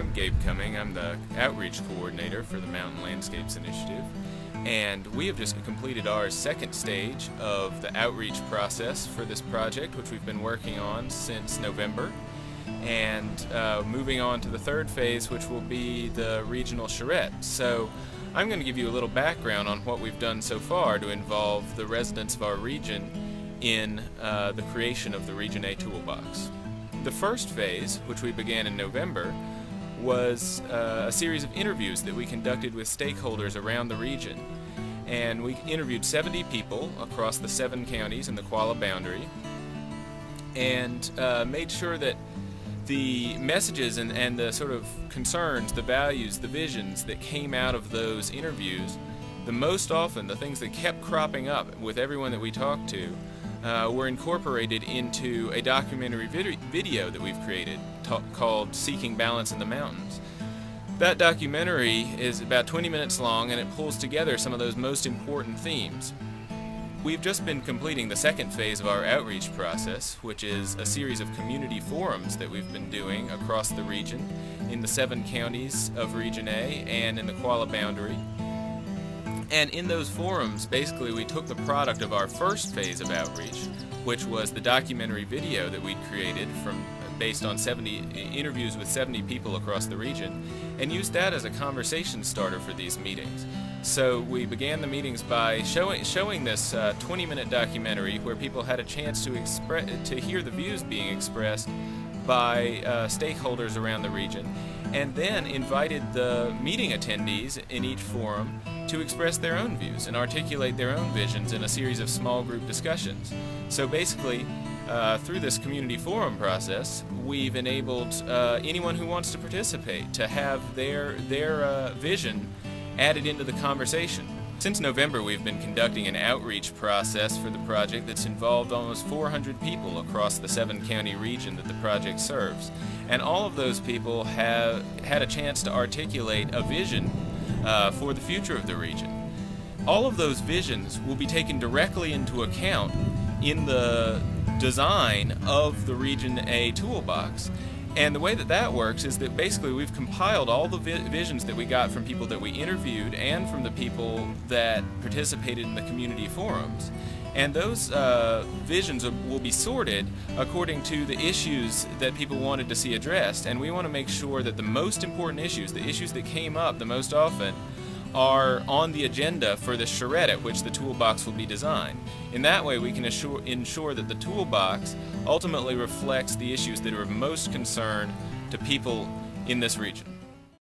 I'm Gabe Cumming. I'm the Outreach Coordinator for the Mountain Landscapes Initiative. And we have just completed our second stage of the outreach process for this project, which we've been working on since November. And moving on to the third phase, which will be the regional charrette. So I'm going to give you a little background on what we've done so far to involve the residents of our region in the creation of the Region A toolbox. The first phase, which we began in November, was a series of interviews that we conducted with stakeholders around the region. And we interviewed 70 people across the 7 counties in the Qualla boundary and made sure that the messages and the sort of concerns, the values, the visions that came out of those interviews, the most often the things that kept cropping up with everyone that we talked to, were incorporated into a documentary video that we've created called Seeking Balance in the Mountains. That documentary is about 20 minutes long, and it pulls together some of those most important themes. We've just been completing the second phase of our outreach process, which is a series of community forums that we've been doing across the region in the 7 counties of Region A and in the Qualla boundary. And in those forums, basically we took the product of our first phase of outreach, which was the documentary video that we'd created based on 70 interviews with 70 people across the region, and used that as a conversation starter for these meetings. So we began the meetings by showing this 20-minute documentary where people had a chance to hear the views being expressed by stakeholders around the region, and then invited the meeting attendees in each forum to express their own views and articulate their own visions in a series of small group discussions. So basically, through this community forum process, we've enabled anyone who wants to participate to have their vision added into the conversation. Since November, we've been conducting an outreach process for the project that's involved almost 400 people across the 7-county region that the project serves. And all of those people have had a chance to articulate a vision for the future of the region. All of those visions will be taken directly into account in the design of the Region A toolbox. And the way that that works is that basically we've compiled all the visions that we got from people that we interviewed and from the people that participated in the community forums. And those visions will be sorted according to the issues that people wanted to see addressed. And we want to make sure that the most important issues, the issues that came up the most often, are on the agenda for the charrette at which the toolbox will be designed. In that way, we can ensure that the toolbox ultimately reflects the issues that are of most concern to people in this region.